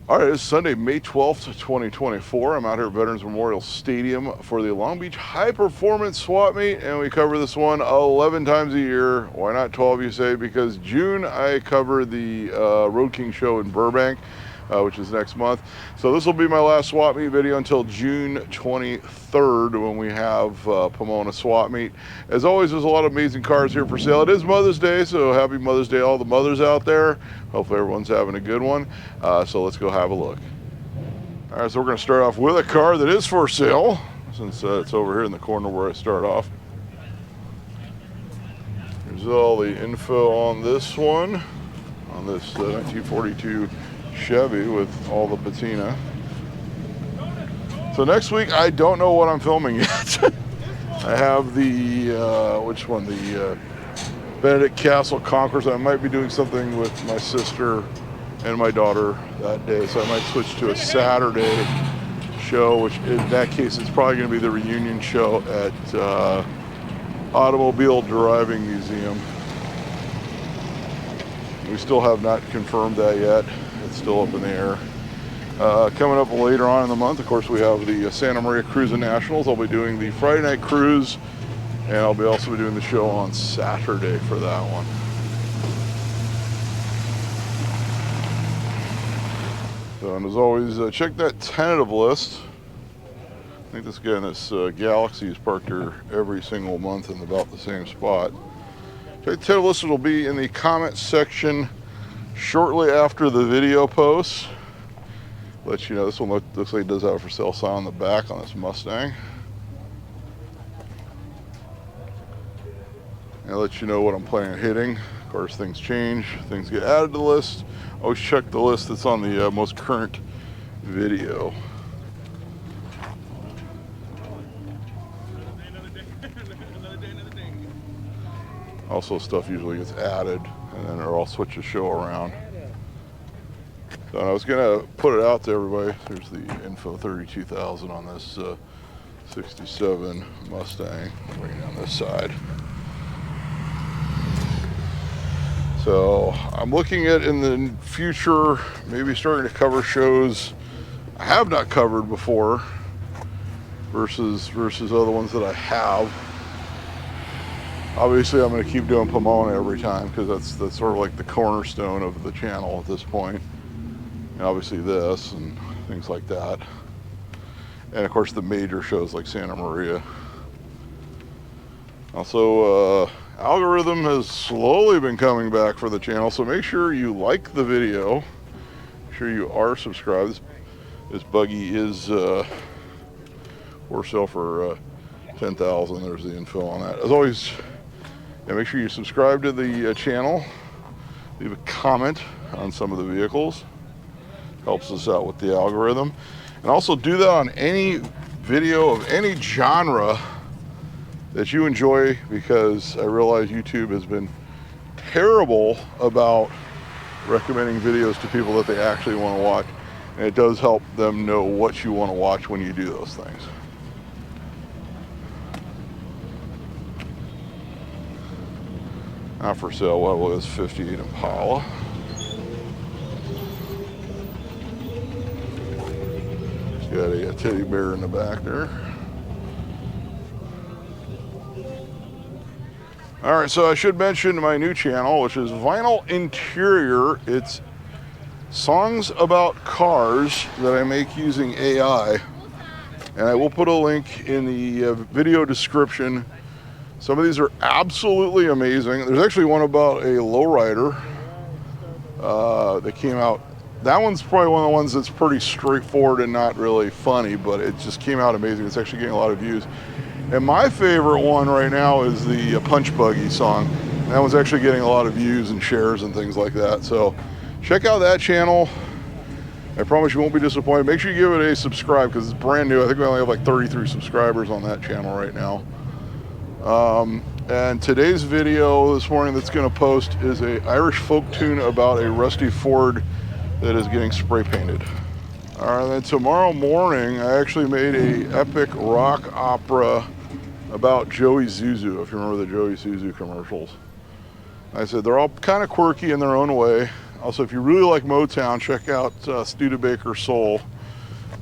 All right, it's Sunday, May 12th, 2024. I'm out here at Veterans Memorial Stadium for the Long Beach High Performance Swap Meet, and we cover this one 11 times a year. Why not 12, you say? Because June, I cover the Road King show in Burbank, which is next month. So this will be my last swap meet video until June 23rd when we have Pomona swap meet. As always, there's a lot of amazing cars here for sale. It is Mother's Day, so happy Mother's Day to all the mothers out there. Hopefully everyone's having a good one. So let's go have a look. All right, so we're going to start off with a car that is for sale, since it's over here in the corner where I start off. Here's all the info on this one, on this 1942 Chevy with all the patina. So next week, I don't know what I'm filming yet. I have the, which one? The Benedict Castle Conquerors. I might be doing something with my sister and my daughter that day, so I might switch to a Saturday show, which in that case, it's probably going to be the reunion show at Automobile Driving Museum. We still have not confirmed that yet. It's still up in the air. Coming up later on in the month, of course, we have the Santa Maria Cruising Nationals. I'll be doing the Friday night cruise, and I'll be also doing the show on Saturday for that one. So, and as always, check that tentative list. I think this guy in this Galaxy is parked here every single month in about the same spot. The tentative list will be in the comment section shortly after the video posts. Let you know, this one looks like it does have a for sale sign on the back on this Mustang. And let you know what I'm planning on hitting. Of course, things change, things get added to the list. Always check the list that's on the most current video. Also, stuff usually gets added, and then it'll all switch the show around. So I was gonna put it out to everybody. There's the info 32,000 on this 67 Mustang. Bring it on this side. So I'm looking at in the future, maybe starting to cover shows I have not covered before versus other ones that I have. Obviously, I'm going to keep doing Pomona every time because that's sort of like the cornerstone of the channel at this point. And obviously this and things like that. And of course the major shows like Santa Maria. Also, algorithm has slowly been coming back for the channel, so make sure you like the video. Make sure you are subscribed. This buggy is for sale for $10,000. There's the info on that. As always, yeah, make sure you subscribe to the channel. Leave a comment on some of the vehicles. Helps us out with the algorithm. And also do that on any video of any genre that you enjoy, because I realize YouTube has been terrible about recommending videos to people that they actually want to watch. And it does help them know what you want to watch when you do those things. Not for sale, what was 58 Impala. It's got a teddy bear in the back there. All right, so I should mention my new channel, which is Vinyl Interior. It's songs about cars that I make using AI. And I will put a link in the video description. Some of these are absolutely amazing. There's actually one about a lowrider that came out. That one's probably one of the ones that's pretty straightforward and not really funny, but it just came out amazing. It's actually getting a lot of views. And my favorite one right now is the Punch Buggy song. And that one's actually getting a lot of views and shares and things like that. So check out that channel. I promise you won't be disappointed. Make sure you give it a subscribe because it's brand new. I think we only have like 33 subscribers on that channel right now. And today's video this morning that's going to post is a Irish folk tune about a rusty Ford that is getting spray painted. All right, then tomorrow morning I actually made a epic rock opera about Joey Zuzu, if you remember the Joey Zuzu commercials. I said they're all kind of quirky in their own way. Also, if you really like Motown, check out Studebaker Soul.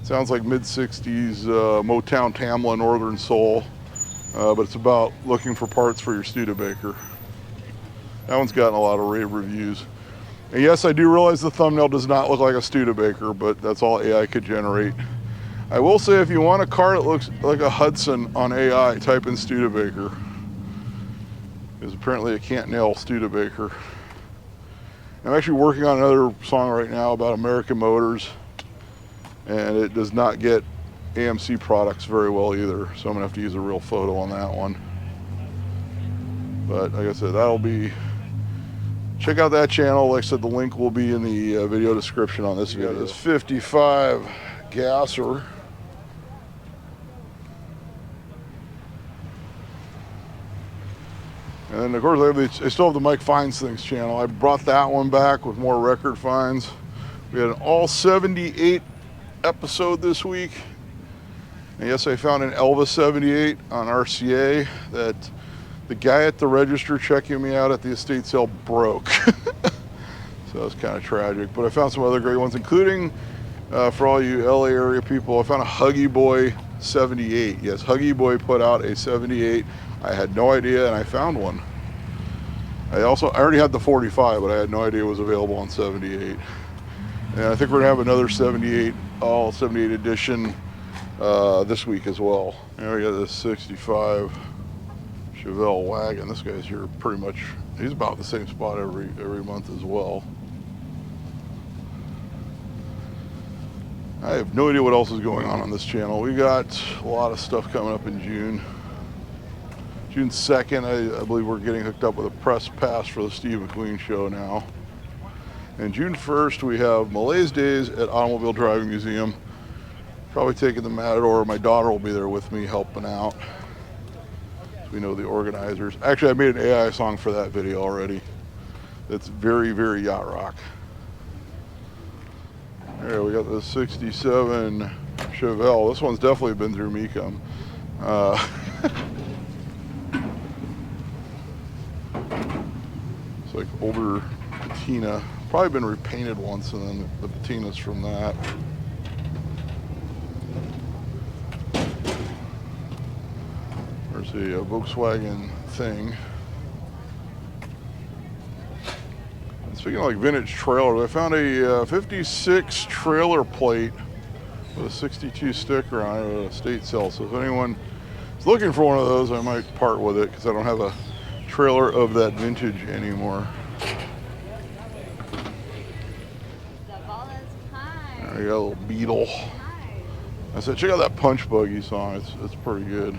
Sounds like mid-60s Motown Tamla Northern Soul, but it's about looking for parts for your Studebaker. That one's gotten a lot of rave reviews. And yes, I do realize the thumbnail does not look like a Studebaker, but that's all AI could generate. I will say, if you want a car that looks like a Hudson on AI, type in Studebaker. Because apparently it can't nail Studebaker. I'm actually working on another song right now about American Motors, and it does not get AMC products very well either, so I'm gonna have to use a real photo on that one. But like I said, that'll be, check out that channel. Like I said, the link will be in the video description on this video. This 55 gasser. And then of course I still have the Mike Finds Things channel. I brought that one back with more record finds. We had an all 78 episode this week. And yes, I found an Elvis 78 on RCA that the guy at the register checking me out at the estate sale broke. So that's kind of tragic. But I found some other great ones, including for all you LA area people, I found a Huggy Boy 78. Yes, Huggy Boy put out a 78. I had no idea, and I found one. I already had the 45, but I had no idea it was available on 78. And I think we're gonna have another 78, all 78 edition this week as well. And we got this 65 Chevelle wagon. This guy's here pretty much, he's about the same spot every month as well. I have no idea what else is going on this channel. We got a lot of stuff coming up in June. June 2nd, I believe we're getting hooked up with a press pass for the Steve McQueen show now. And June 1st, we have Malaise Days at Automobile Driving Museum. Probably taking the Matador. My daughter will be there with me helping out. We know the organizers. Actually, I made an AI song for that video already. It's very, very yacht rock. There, we got the 67 Chevelle. This one's definitely been through Mecum. It's like older patina. Probably been repainted once, and then the patina's from that. There's a Volkswagen thing. And speaking of like vintage trailers, I found a 56 trailer plate with a 62 sticker on it at a estate sale. So if anyone is looking for one of those, I might part with it because I don't have a trailer of that vintage anymore. There you got a little Beetle. I said, check out that Punch Buggy song. It's pretty good.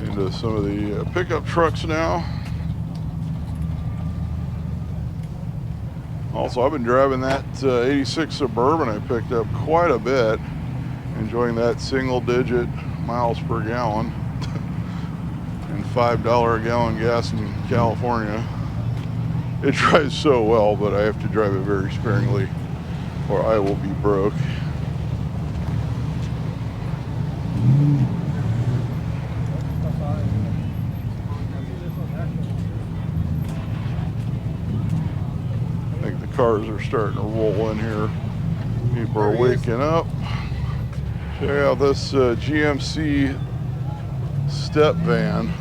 Into some of the pickup trucks now. Also, I've been driving that 86 Suburban I picked up quite a bit, enjoying that single-digit miles per gallon and $5 a gallon gas in California. It drives so well, but I have to drive it very sparingly or I will be broke. Cars are starting to roll in here. People are waking up. Check out this GMC step van.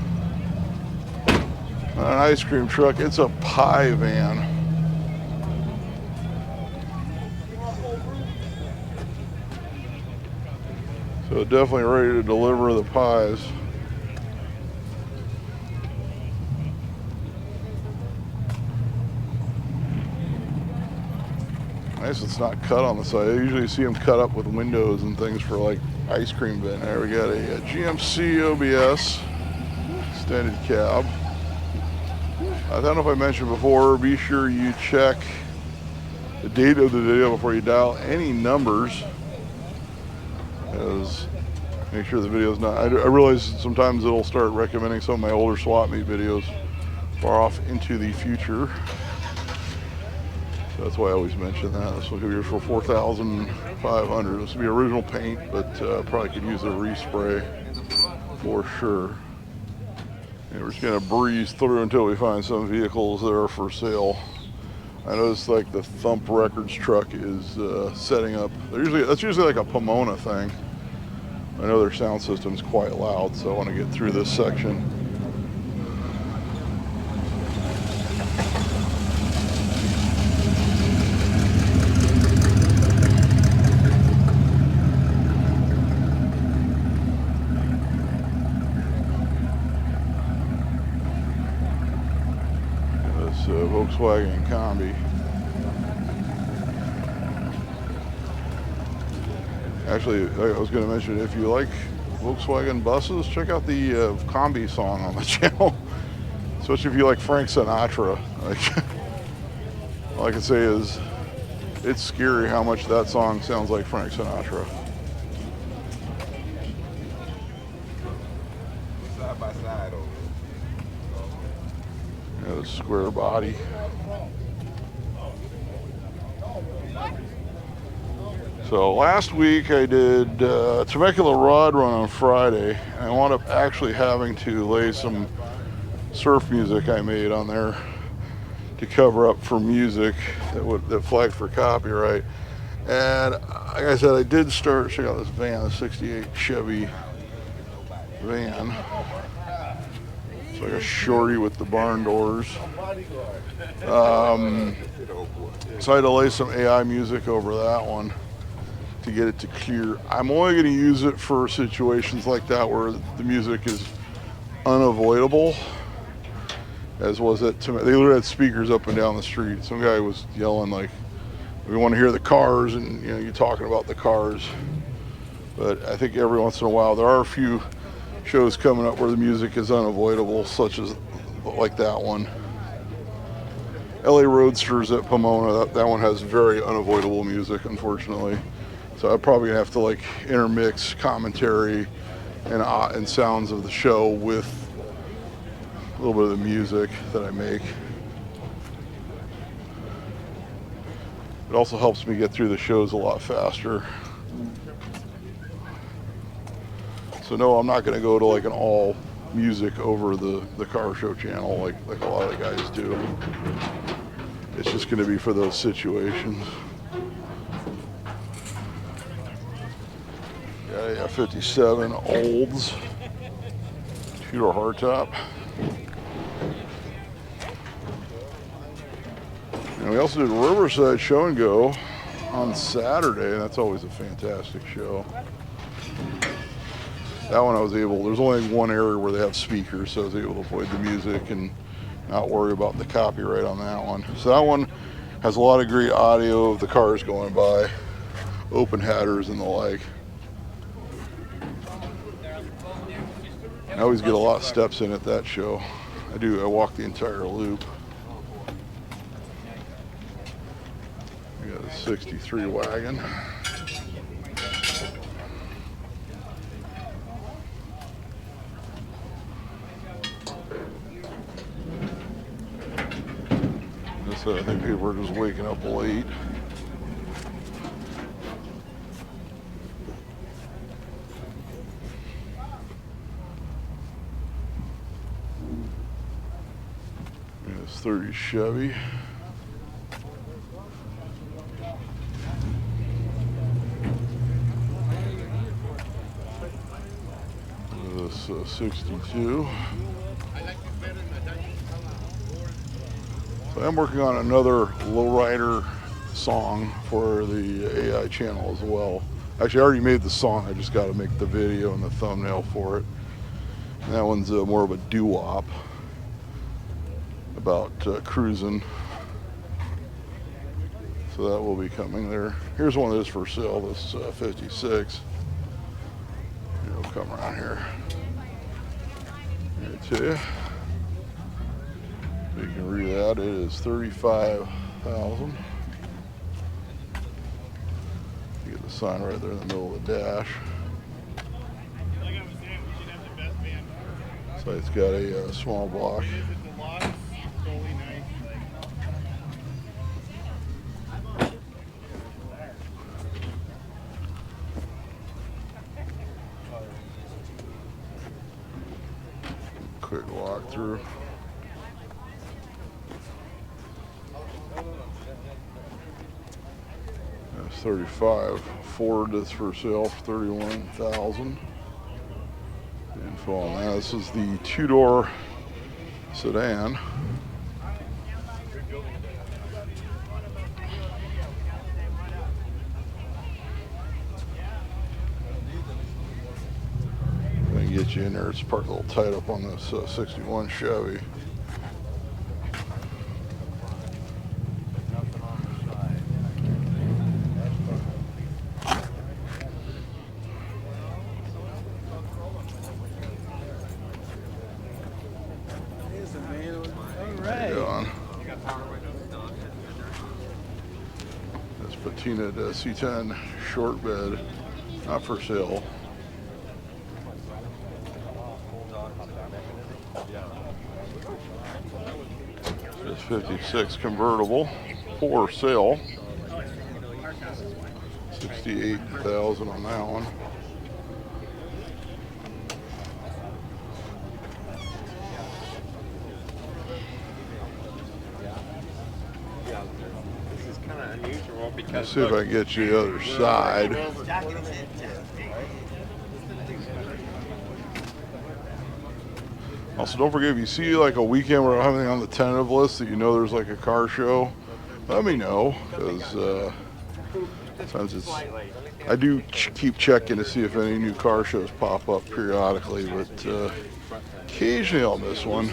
Not an ice cream truck, it's a pie van. So definitely ready to deliver the pies. Nice, it's not cut on the side. I usually see them cut up with windows and things for like ice cream bin. There we got a GMC OBS extended cab. I don't know if I mentioned before, be sure you check the date of the video before you dial any numbers. As make sure the video's not, I realize sometimes it'll start recommending some of my older swap meet videos far off into the future. So that's why I always mention that. This will be yours for $4,500. This will be original paint, but probably could use a respray for sure. And we're just gonna breeze through until we find some vehicles that are for sale. I noticed like the Thump Records truck is setting up. That's usually like a Pomona thing. I know their sound system's quite loud, so I want to get through this section. This Volkswagen Combi. Actually, I was going to mention, if you like Volkswagen buses, check out the Combi song on the channel. Especially if you like Frank Sinatra. Like, all I can say is, it's scary how much that song sounds like Frank Sinatra. Side by side over. Yeah, the square body. So last week I did Temecula Rod Run on Friday, and I wound up actually having to lay some surf music I made on there to cover up for music that flagged for copyright. And like I said, I did start, check out this van, the 68 Chevy van. It's like a shorty with the barn doors. So I had to lay some AI music over that one to get it to clear. I'm only going to use it for situations like that where the music is unavoidable, as was it. They literally had speakers up and down the street. Some guy was yelling like, "We want to hear the cars," and you know, you're talking about the cars. But I think every once in a while there are a few shows coming up where the music is unavoidable, such as like that one. LA Roadsters at Pomona, that one has very unavoidable music, unfortunately. So I'm probably gonna have to like intermix commentary and sounds of the show with a little bit of the music that I make. It also helps me get through the shows a lot faster. So no, I'm not gonna go to like an all music over the car show channel like a lot of the guys do. It's just gonna be for those situations. Got a 57 Olds, two-door hardtop. And we also did Riverside Show and Go on Saturday, and that's always a fantastic show. That one I was able, there's only one area where they have speakers, so I was able to avoid the music and not worry about the copyright on that one. So that one has a lot of great audio of the cars going by, open hatters and the like. I always get a lot of steps in at that show. I walk the entire loop. We got a 63 wagon. I think people are just waking up late. It's 30 Chevy. This 62. So I'm working on another lowrider song for the AI channel as well. Actually, I already made the song. I just got to make the video and the thumbnail for it. And that one's more of a doo-wop about cruising. So that will be coming there. Here's one that is for sale. This 56. It'll come around here. Here to you. You can read that. It is $35,000. You get the sign right there in the middle of the dash. So it's got a small block quick walkthrough. That's 35 Ford that's for sale for 31,000. Info on that. This is the two-door sedan. Gonna get you in there. It's parked a little tight up on this 61 Chevy. This patinaed C10 short bed, not for sale. This 56 convertible for sale. 68,000 on that one. Let's see if I can get you the other side. Also, don't forget, if you see like a weekend where I have anything on the tentative list that you know there's like a car show, let me know, because sometimes I do keep checking to see if any new car shows pop up periodically, but occasionally I'll miss one.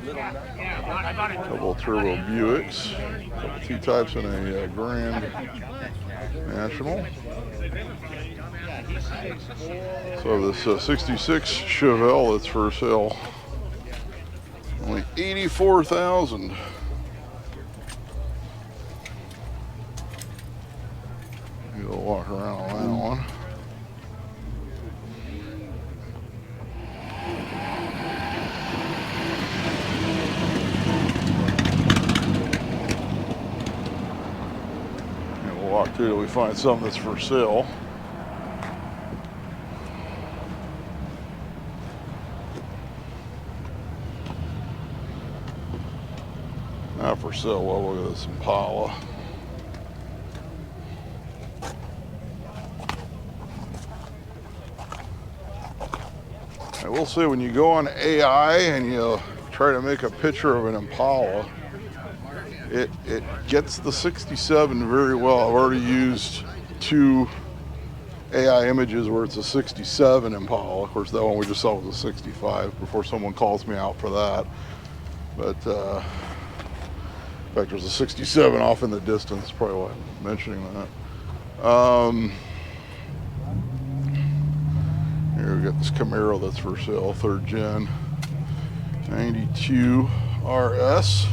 Couple turbo Buicks, couple T-types, and a Grand National. So this 66 Chevelle that's for sale, only 84,000. You'll walk around on that one. And we'll walk through till we find something that's for sale. Not for sale. Well, look at this Impala. I will say, when you go on AI and you try to make a picture of an Impala, it gets the 67 very well. I've already used two AI images where it's a 67 Impala. Of course, that one we just saw was a 65 before someone calls me out for that. But in fact, there's a 67 off in the distance, probably why I'm mentioning that. Here we got this Camaro that's for sale, 3rd gen, 92 RS.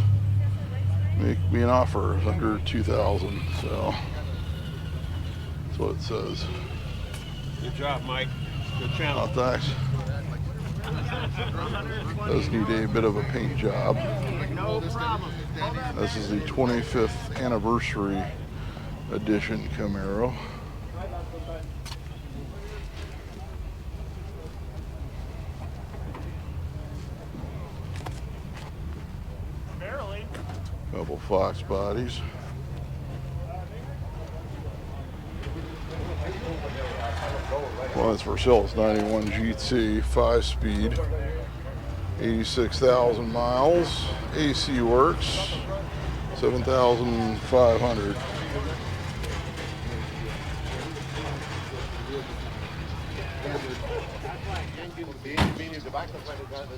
Make me an offer under 2,000. So that's what it says. Good job, Mike. Good channel. Oh, thanks. Does need a bit of a paint job. No problem. This is the 25th anniversary edition Camaro. Barely. Couple Fox bodies. Well, that's for sale. It's 91 GT, 5-speed, 86,000 miles. AC works, 7,500.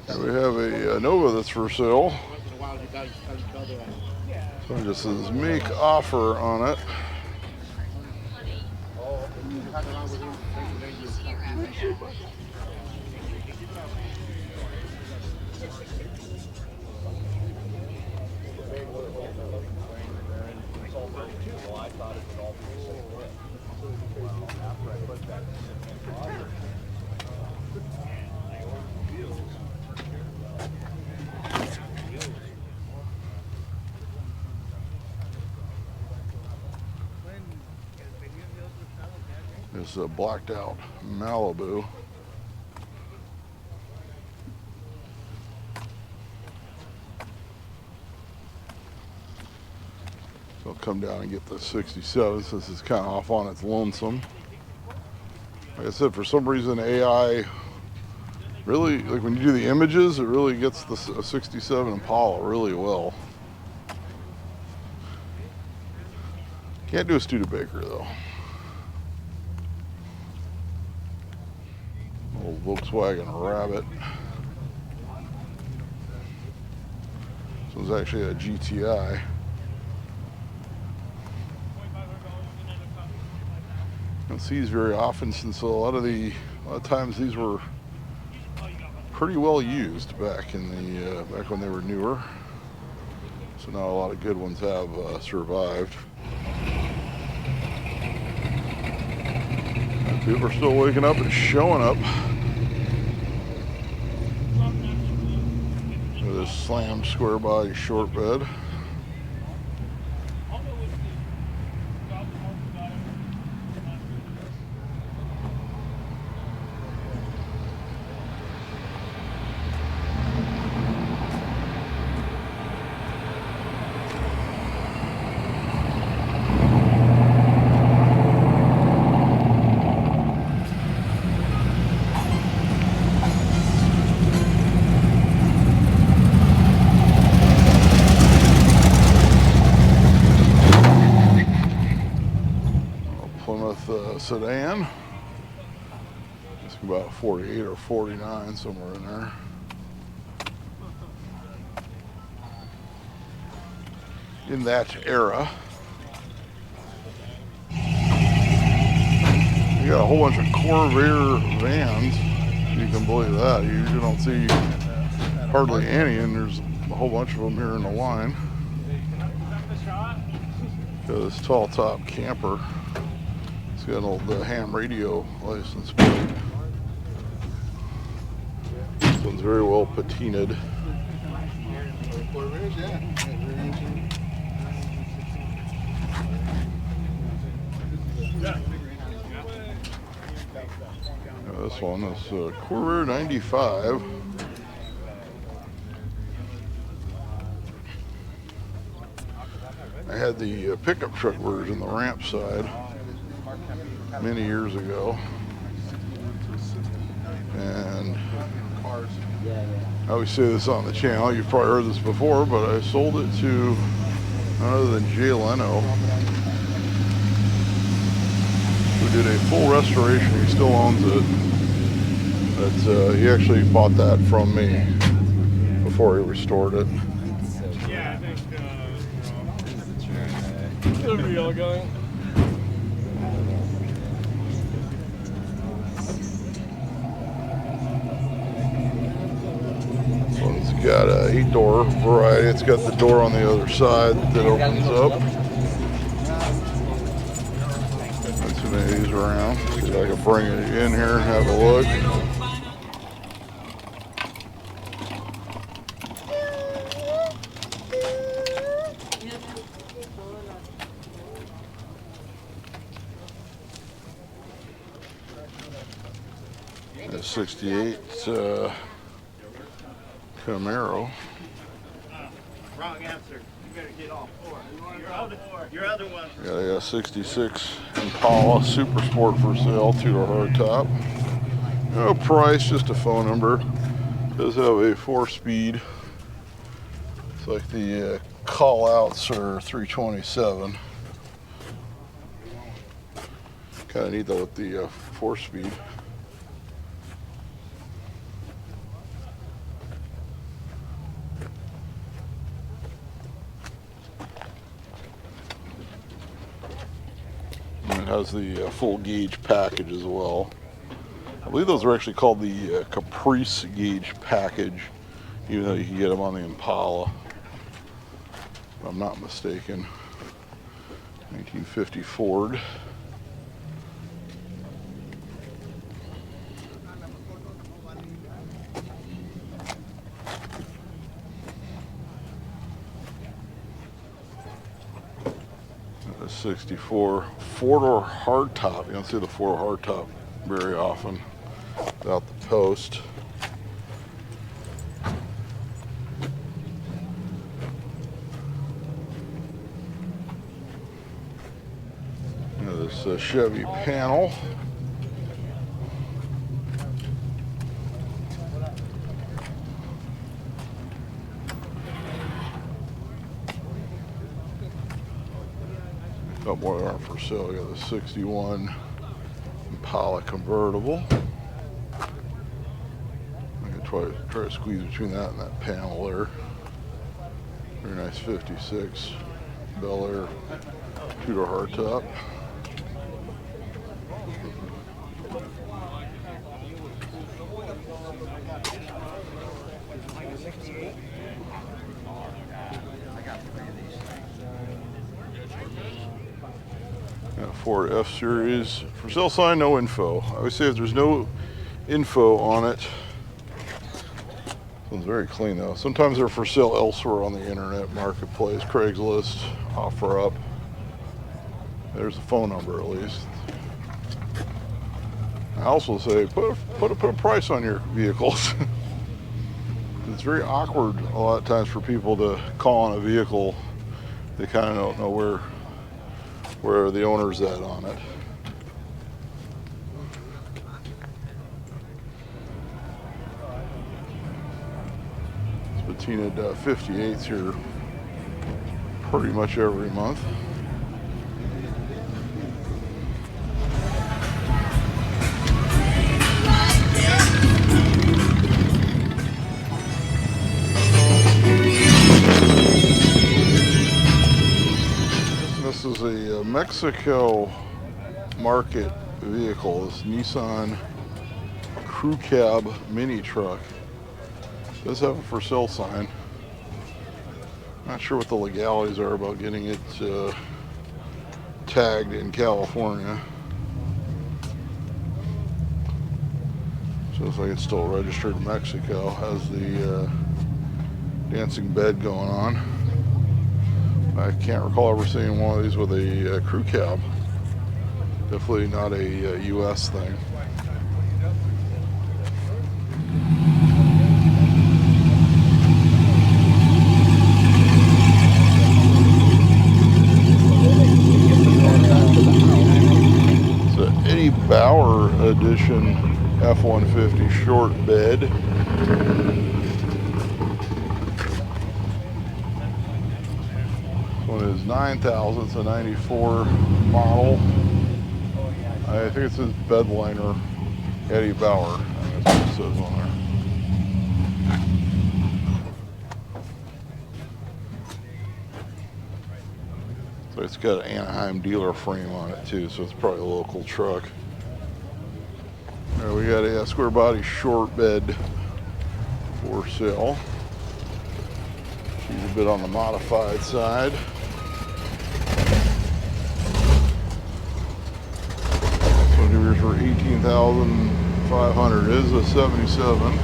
Here we have a Nova that's for sale. So it just says make offer on it. It's a blacked out Malibu. So I'll come down and get the 67 since it's kind of off on its lonesome. Like I said, for some reason AI really, like when you do the images, it really gets the 67 Impala really well. Can't do a Studebaker though. Old Volkswagen Rabbit. This one's actually a GTI. Don't see these very often since a lot of times these were pretty well used back in the back when they were newer. So now a lot of good ones have survived. And people are still waking up and showing up. With this slammed square body short bed. Sedan. It's about 48 or 49, somewhere in there. In that era. You got a whole bunch of Corvair vans. You can believe that. You usually don't see hardly any, and there's a whole bunch of them here in the line. Got this tall top camper. It's got an old ham radio license plate. This one's very well patinaed. This one is Corvair 95. I had the pickup truck version, the ramp side, many years ago, and I always say this on the channel, you've probably heard this before, but I sold it to none other than Jay Leno, who did a full restoration. He still owns it, but he actually bought that from me before he restored it. Yeah, I think the real going. It's got a 8-door variety. It's got the door on the other side that opens up. Let's see if these around. See if I can bring it in here and have a look. A 68 Camaro. Wrong answer. You better get all four. Your other one. Got a 66 Impala Super Sport for sale, 2-door hardtop. No price, just a phone number. Does have a 4-speed. It's like the call outs are 327. Kind of neat though with the 4-speed. It has the full gauge package as well. I believe those are actually called the Caprice gauge package, even though you can get them on the Impala, if I'm not mistaken. 1950 Ford. A 64 4-door hardtop. You don't see the 4 hardtop very often without the post. It's a Chevy panel. A couple more aren't for sale. We got the 61 Impala convertible. I can try to squeeze between that and that panel there. Very nice 56 Bel Air two-door hardtop. Got a Ford F-Series. For sale sign, no info. I always say if there's no info on it, it's very clean though. Sometimes they're for sale elsewhere on the internet marketplace, Craigslist, OfferUp. There's a phone number at least. I also say put a price on your vehicles. It's very awkward a lot of times for people to call on a vehicle. They kind of don't know where the owner's at on it. It's patinaed 58s here pretty much every month. This is a Mexico market vehicle. This Nissan Crew Cab mini truck. It does have a for sale sign. Not sure what the legalities are about getting it tagged in California. So looks like it's still registered in Mexico. Has the dancing bed going on. I can't recall ever seeing one of these with a crew cab. Definitely not a US thing. It's an Eddie Bauer edition F-150 short bed. One is 9,000. It's a 94 model. I think it says bedliner Eddie Bauer. That's what it says on there. So it's got an Anaheim dealer frame on it too, so it's probably a local truck. All right, we got a square body short bed for sale. She's a bit on the modified side. So here's for $18,500. It is a 77.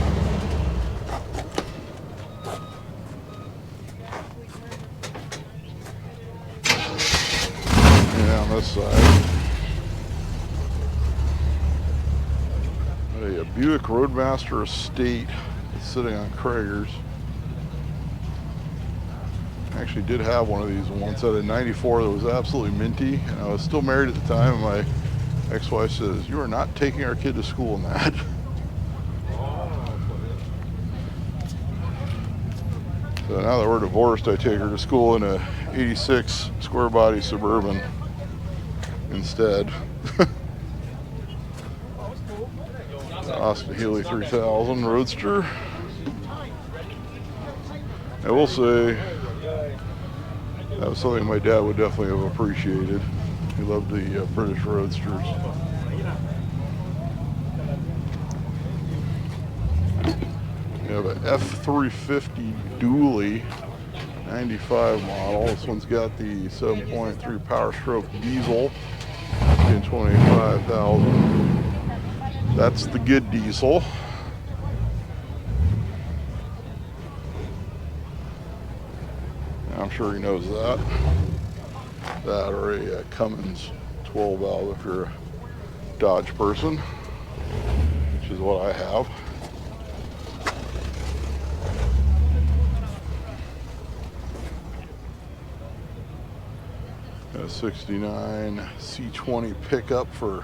And on this side, a Buick Roadmaster Estate sitting on Kragers. I actually did have one of these once at a 94 that was absolutely minty, and I was still married at the time, and my ex-wife says, "You are not taking our kid to school in that." So now that we're divorced, I take her to school in a 86 square body Suburban instead. Austin Healey 3000 Roadster. I will say that was something my dad would definitely have appreciated. He loved the British Roadsters. We have an F350 dually 95 model. This one's got the 7.3 Power Stroke diesel in 25,000. That's the good diesel. I'm sure he knows that. That or a Cummins 12 valve if you're a Dodge person, which is what I have. A 69 C20 pickup for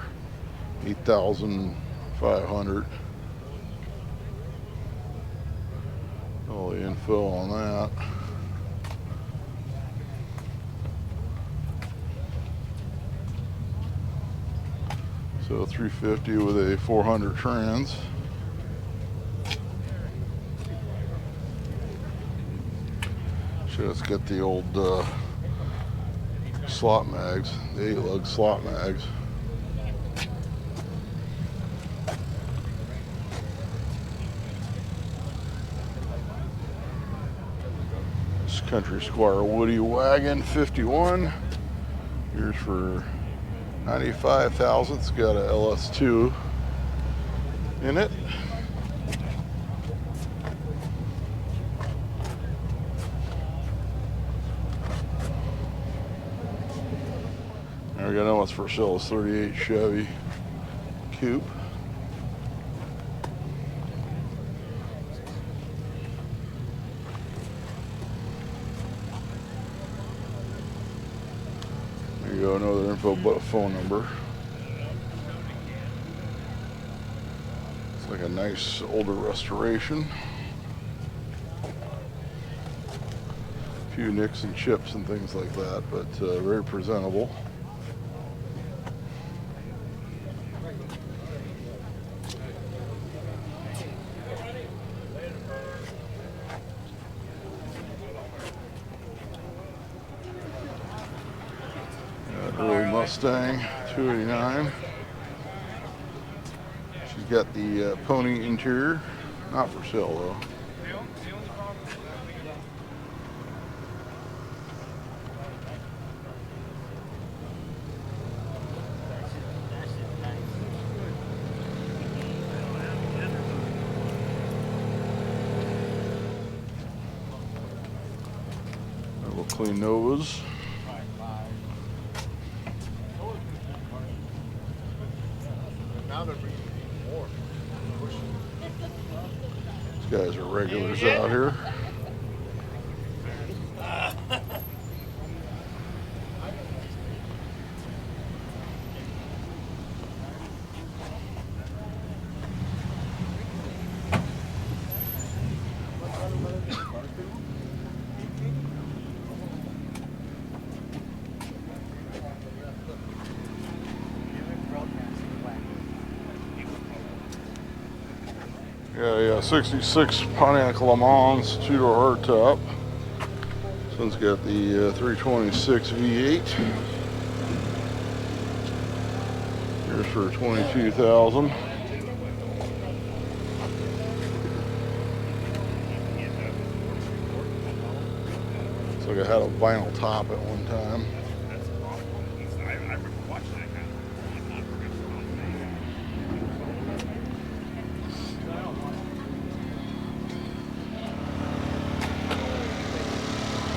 8,500. All the info on that. So 350 with a 400 trans. So it's got the old slot mags, the 8-lug slot mags. This Country Squire Woody Wagon 51. Here's for 95,000. It's got a LS2 in it. I got know what's for sale is 38 Chevy Coupe. There you go, another info but a phone number. It's like a nice older restoration. A few nicks and chips and things like that, but very presentable. Early Mustang 289. She's got the pony interior, not for sale though. Double clean Novas. These guys are regulars out here. Yeah, 66 Pontiac Le Mans 2-door hardtop. This one's got the 326 V8. Here's for 22,000. Looks like I had a vinyl top at one time.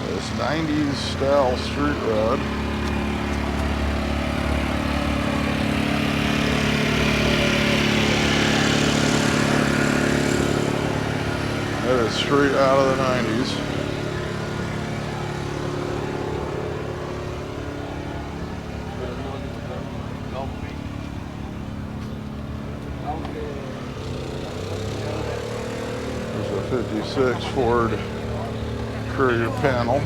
This 90s style street rod. That is straight out of the 90s. There's a 56 Ford Courier panel.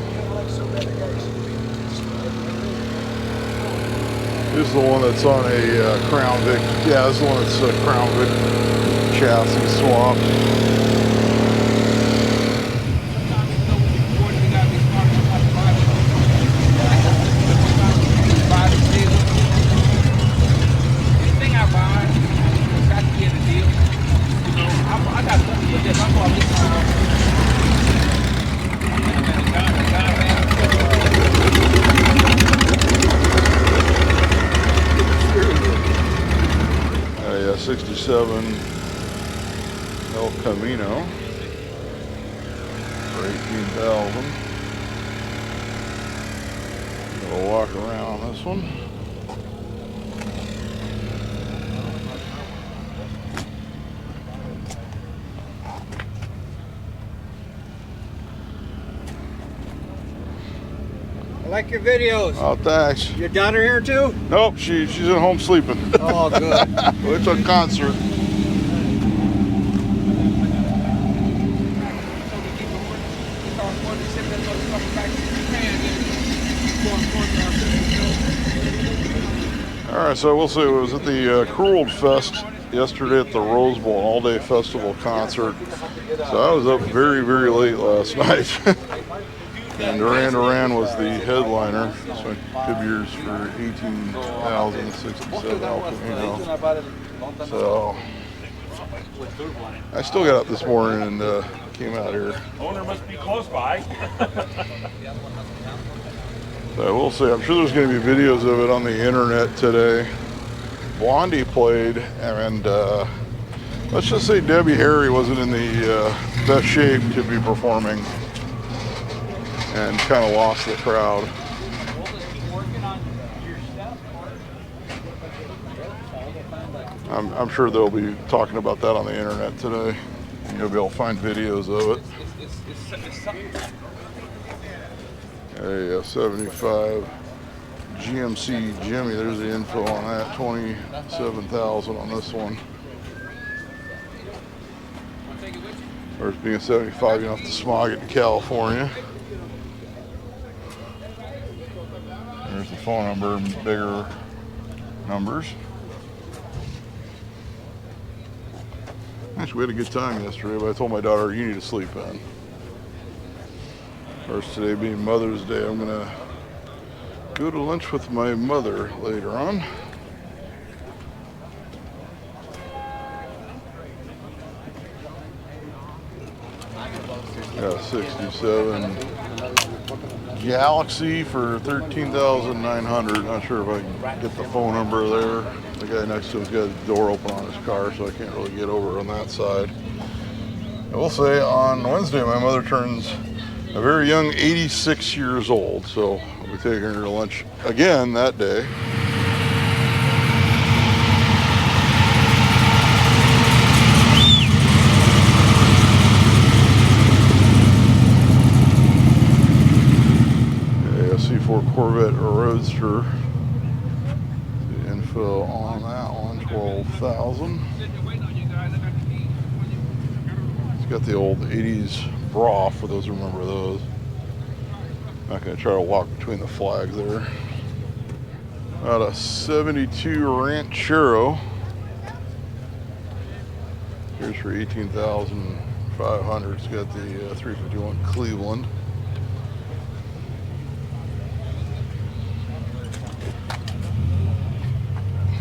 This is the one that's on a Crown Vic. Yeah, this is the one that's a Crown Vic chassis swap. A 67 El Camino for 18,000. We'll walk around on this one. I like your videos. Oh, thanks. Your daughter here too? Nope, she's at home sleeping. Oh, good. It's a concert. All right, so we'll see. It was at the Cooled Fest yesterday at the Rose Bowl, an all-day festival concert. So I was up very, very late last night. And Duran Duran was the headliner. So I did beers for $18,067 El Camino. So I still got up this morning and came out here. Owner must be close by. So we'll see. I'm sure there's going to be videos of it on the internet today. Blondie played, and let's just say Debbie Harry wasn't in the best shape to be performing, and kind of lost the crowd. I'm sure they'll be talking about that on the internet today. You'll be able to find videos of it. A 75 GMC Jimmy, there's the info on that, 27,000 on this one. First being a 75, you don't have to smog it in California. There's the phone number, bigger numbers. Actually, we had a good time yesterday, but I told my daughter, you need to sleep in. First, today being Mother's Day, I'm gonna go to lunch with my mother later on. Got a 67 Galaxy for $13,900. Not sure if I can get the phone number there. The guy next to him's got the door open on his car, so I can't really get over on that side. I will say on Wednesday, my mother turns a very young 86 years old, so I'll be taking her to lunch again that day. A C4 Corvette Roadster. The info on that one, 12,000. It's got the old 80s bra, for those who remember those. Not going to try to walk between the flags there. About a 72 Ranchero. Here's for $18,500. It's got the 351 Cleveland.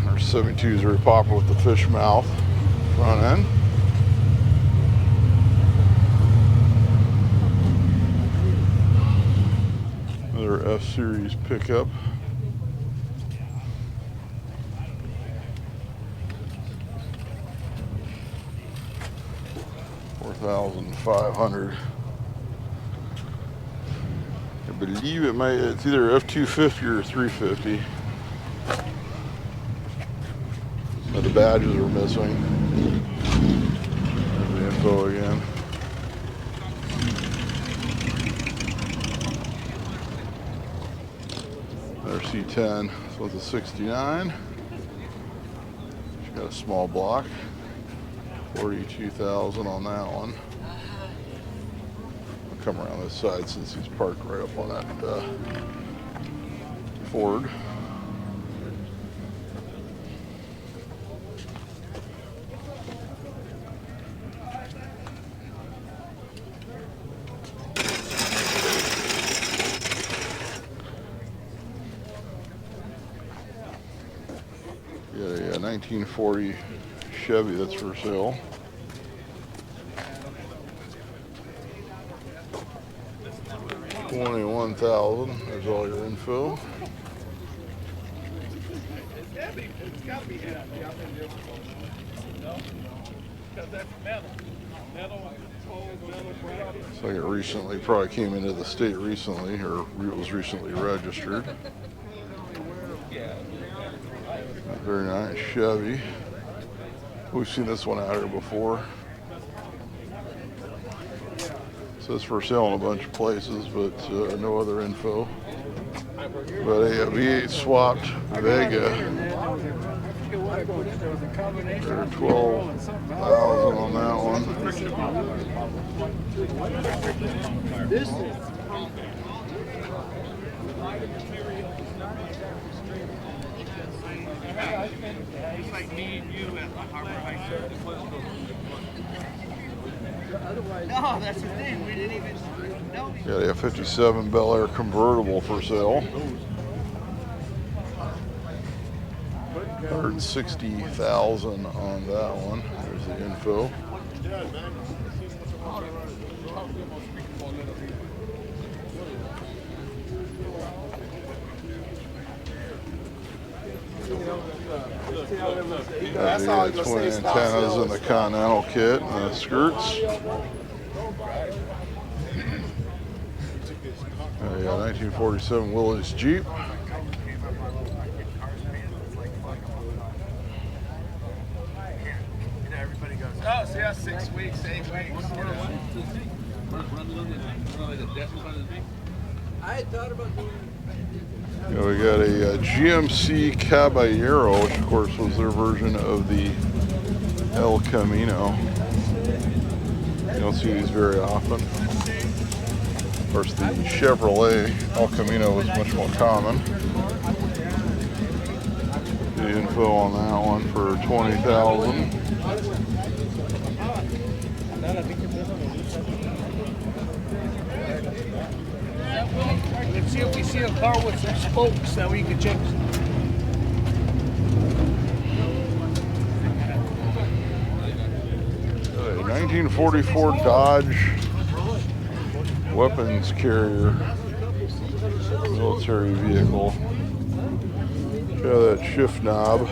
Our 72 is very popular with the fish mouth front end. Another F-Series pickup. $4,500. I believe it's either F-250 or 350. But the badges are missing. There's the info again. There's C10. This one's a 69. She's got a small block. 42,000 on that one. I'll come around this side since he's parked right up on that Ford. Got a 1940 Chevy that's for sale. $21,000. There's all your info. Looks like it recently, probably came into the state recently, or it was recently registered. Very nice Chevy. We've seen this one out here before. It says for sale in a bunch of places, but no other info. But a V8 swapped Vega. For 12,000 on that one. It's like me and you at the Harbor High School. No, that's the thing. We didn't even know. Got a 57 Bel Air convertible for sale. 160,000 on that one. There's the info. The twin antennas and the Continental kit and the skirts. Yeah, 1947 Willys Jeep. Everybody goes, oh, so yeah, 6 weeks, 8 weeks. I thought about doing. Yeah, we got a GMC Caballero, which of course was their version of the El Camino. You don't see these very often. Of course, the Chevrolet El Camino was much more common. The info on that one for 20,000. Let's see if we see a car with some spokes that we can check. 1944 Dodge weapons carrier military vehicle. Got that shift knob.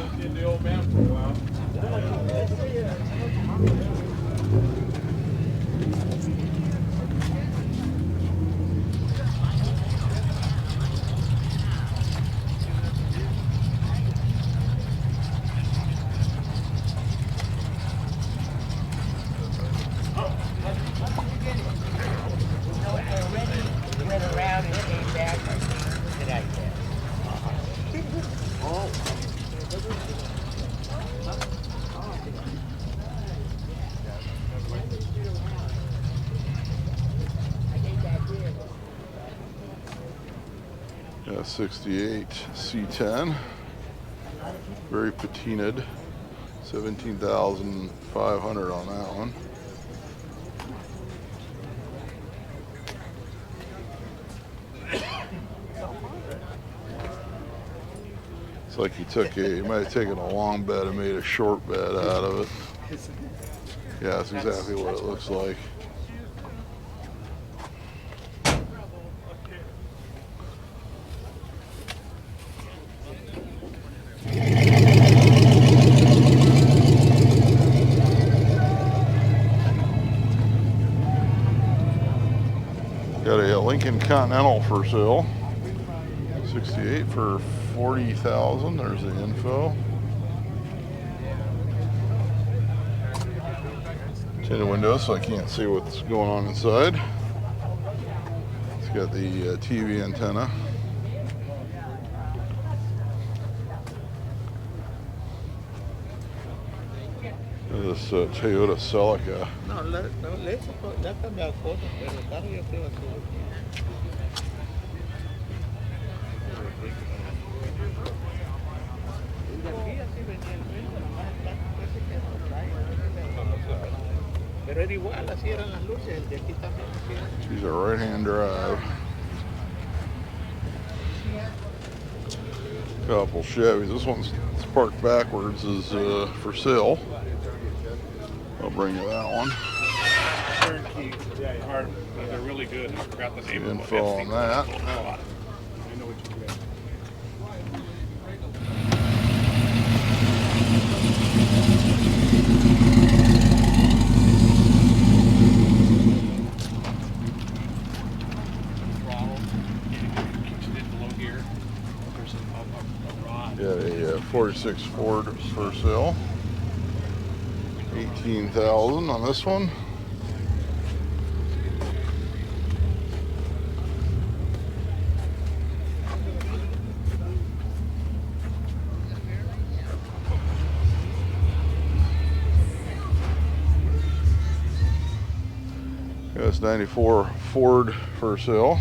Yeah, 68 C10, very patinaed, 17,500 on that one. It's like you might have taken a long bed and made a short bed out of it. Yeah, that's exactly what it looks like. Got a Lincoln Continental for sale. 68 for 40,000. There's the info. Tinted windows, so I can't see what's going on inside. It's got the TV antenna. This Toyota Celica. No, let's cambiar fotos, pero el carro yo creo que pero era igual, así eran las luces, el de aquí también. She's a right-hand drive. Couple Chevys. This one's parked backwards, is for sale. I'll bring you that one. Turnkey, yeah, they're really good. I forgot the name of them. Info on that. I know what you get. Got a 46 Ford for sale. 18,000 on this one. This 94 Ford for sale.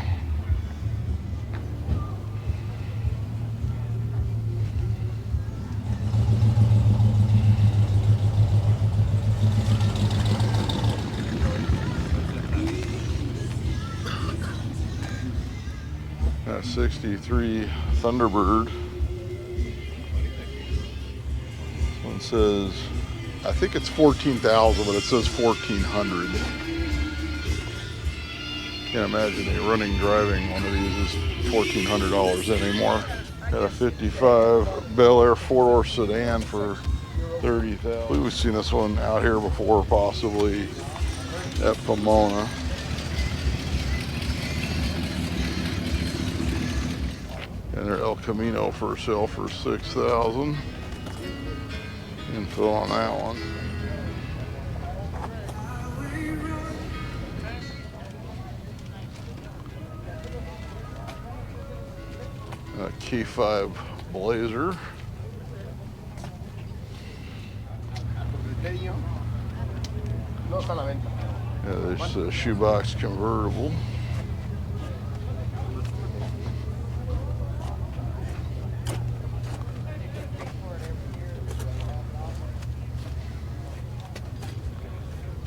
Got 63 Thunderbird. This one says, I think it's 14,000, but it says 1,400. Can't imagine a running driving one of these is $1,400 anymore. Got a 55 Bel Air 4-door sedan for 30,000. We've seen this one out here before, possibly at Pomona. And their El Camino for sale for 6,000. Info on that one. A K5 Blazer. Yeah, there's a shoebox convertible.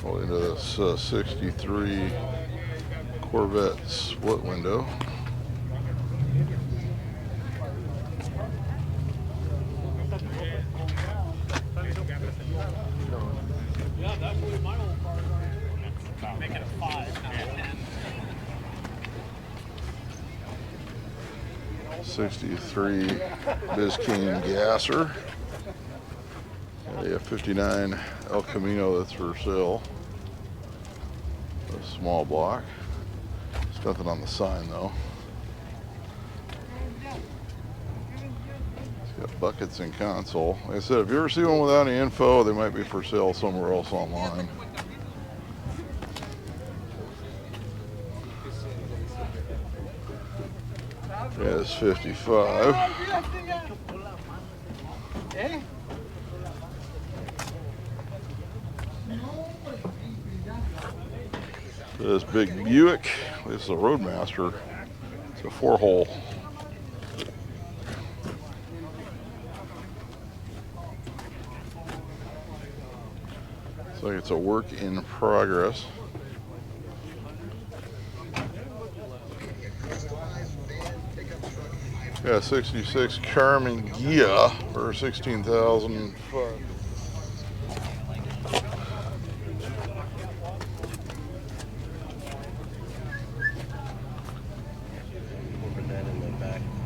Well, into this 63 Corvette split window. Make it a 5. 63 Biscayne Gasser. Yeah, 59 El Camino that's for sale. A small block. There's nothing on the sign though. It's got buckets and console. Like I said, if you ever see one without any info, they might be for sale somewhere else online. Yeah, it's 55. This big Buick. This is a Roadmaster. It's a 4-hole. Looks like it's a work in progress. Yeah, 66 Carmen Gia for 16,000.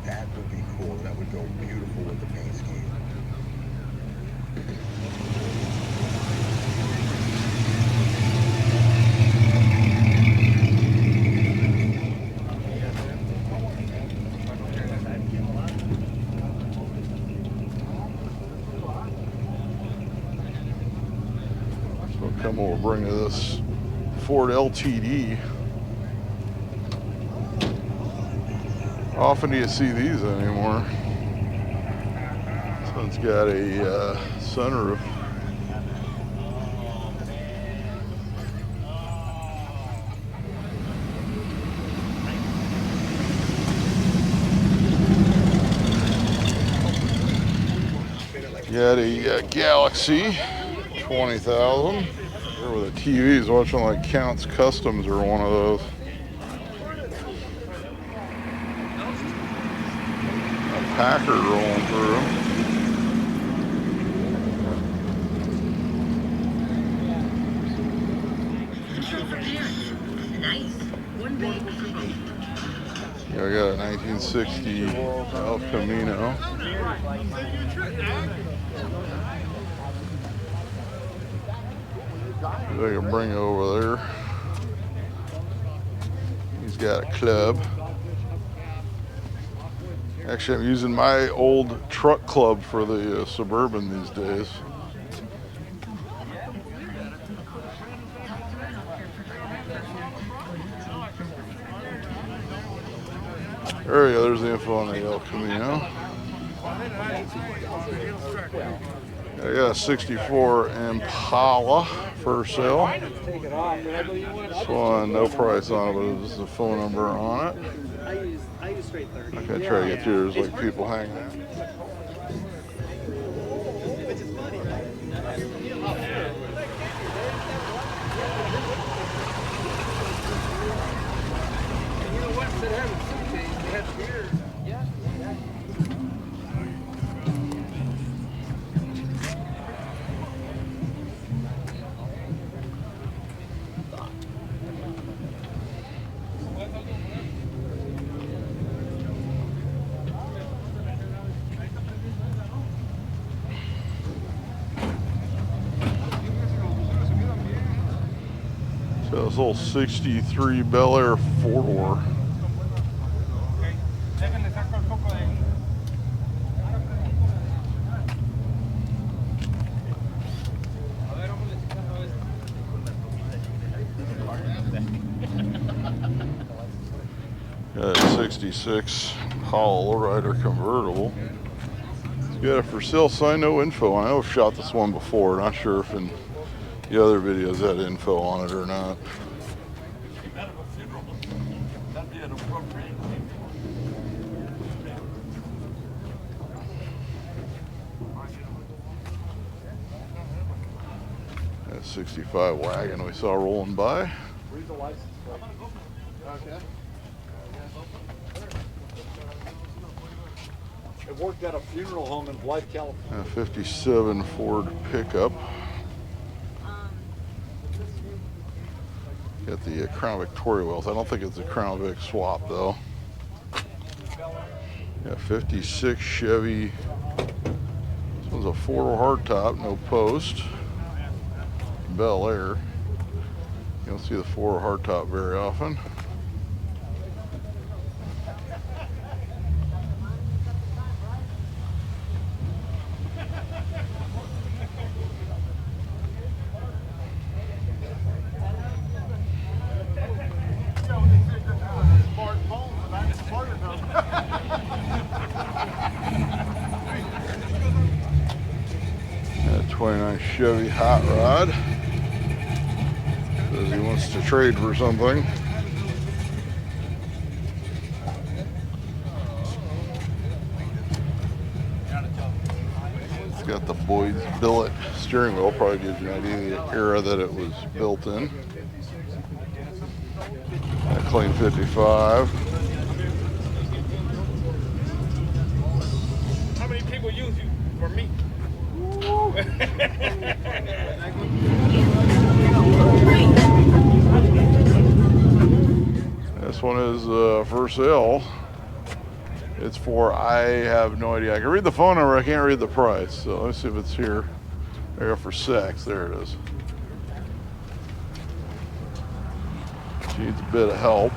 That would be cool. That would go beautiful with the paint scheme. So come over, bring this Ford LTD. Often do you see these anymore? This one's got a sunroof. Got a Galaxy, 20,000. Here with a TV, is watching like Counts Customs or one of those. Packer rolling through. Yeah, I got a 1960 El Camino. I can bring it over there. He's got a club. Actually, I'm using my old truck club for the Suburban these days. There we go, there's the info on the El Camino. I got a 64 Impala for sale. Take it off. Whatever you want. This one, no price on it, but there's a phone number on it. I use straight 30. I can try to get through. There's like people hanging out. Which is funny. You know what? Instead of having suitcase, they have beer. Yeah. So this little 63 Bel Air 4-door. Got a 66 Hollow lowrider convertible. It's got a for sale sign, no info. I know I've shot this one before. Not sure if in the other videos had info on it or not. That 65 wagon we saw rolling by. Read the license plate. Okay. I worked at a funeral home in Blythe, California. A 57 Ford pickup. Got the Crown Victoria wheels. I don't think it's a Crown Vic swap though. Yeah, 56 Chevy. This one's a 4-door hardtop, no post. Bel Air. You don't see the 4-door hardtop very often. That 29 Chevy hot rod. Says he wants to trade for something. It's got the Boyd's billet steering wheel. Probably gives you an idea of the era that it was built in. That clean 55. How many people use you for me? This one is for sale. It's for, I have no idea. I can read the phone number, I can't read the price. So let's see if it's here. There you go, for sex. There it is. She needs a bit of help.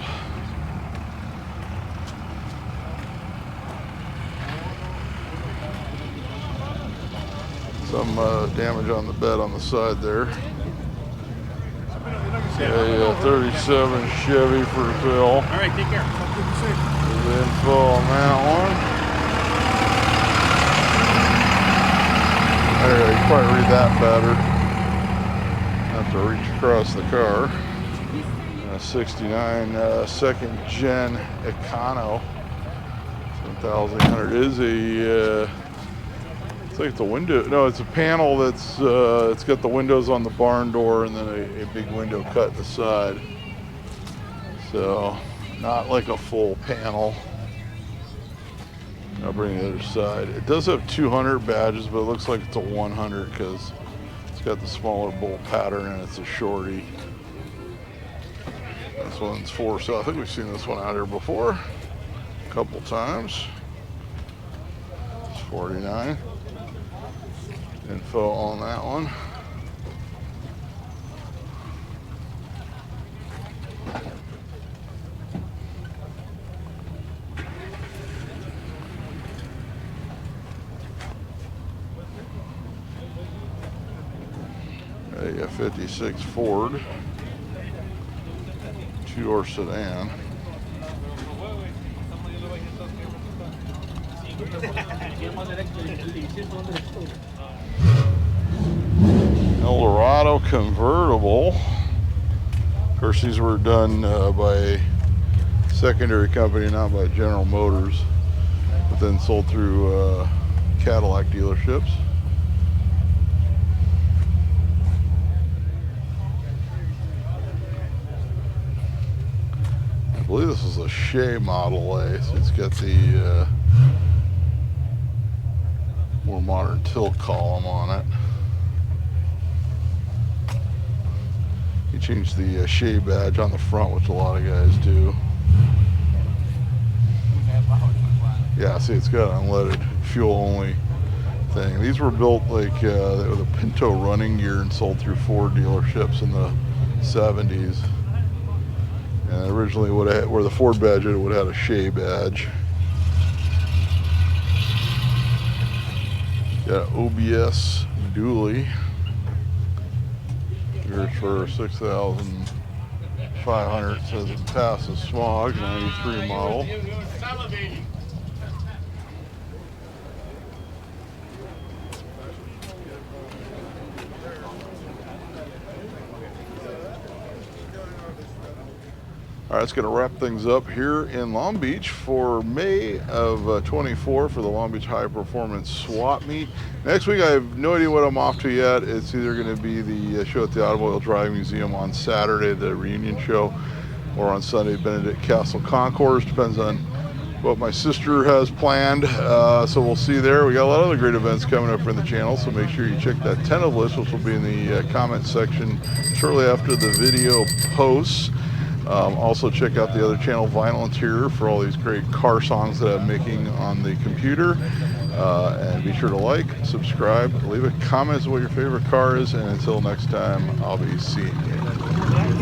Some damage on the bed on the side there. A 37 Chevy for sale. All right, take care. There's info on that one. There you go, you can probably read that better. Have to reach across the car. 69 second gen Econo. 7,800 is a it's like it's a window. No, it's a panel that's it's got the windows on the barn door and then a big window cut in the side. So not like a full panel. I'll bring the other side. It does have 200 badges, but it looks like it's a 100 because it's got the smaller bolt pattern and it's a shorty. This one's for sale. I think we've seen this one out here before a couple times. It's 49. Info on that one. A 56 Ford 2-door sedan. Eldorado convertible. Of course, these were done by a secondary company, not by General Motors, but then sold through Cadillac dealerships. I believe this is a Shea Model A, so it's got the more modern tilt column on it. He changed the Shea badge on the front, which a lot of guys do. Yeah, see, it's got an unleaded fuel only thing. These were built like with a Pinto running gear and sold through Ford dealerships in the 70s. And originally, where the Ford badge it would have had a Shea badge. Got OBS dually. Here's for 6,500. Says it passes smog. 93 model. All right, it's going to wrap things up here in Long Beach for May of 24 for the Long Beach High Performance Swap Meet. Next week, I have no idea what I'm off to yet. It's either going to be the show at the Automobile Driving Museum on Saturday, the reunion show, or on Sunday, Benedict Castle Concours. Depends on what my sister has planned. So we'll see there. We got a lot of other great events coming up in the channel, so make sure you check that tentative list, which will be in the comment section shortly after the video posts. Also check out the other channel, Vinyl Interior, for all these great car songs that I'm making on the computer. And be sure to like, subscribe, leave a comment as to what your favorite car is, and until next time, I'll be seeing you.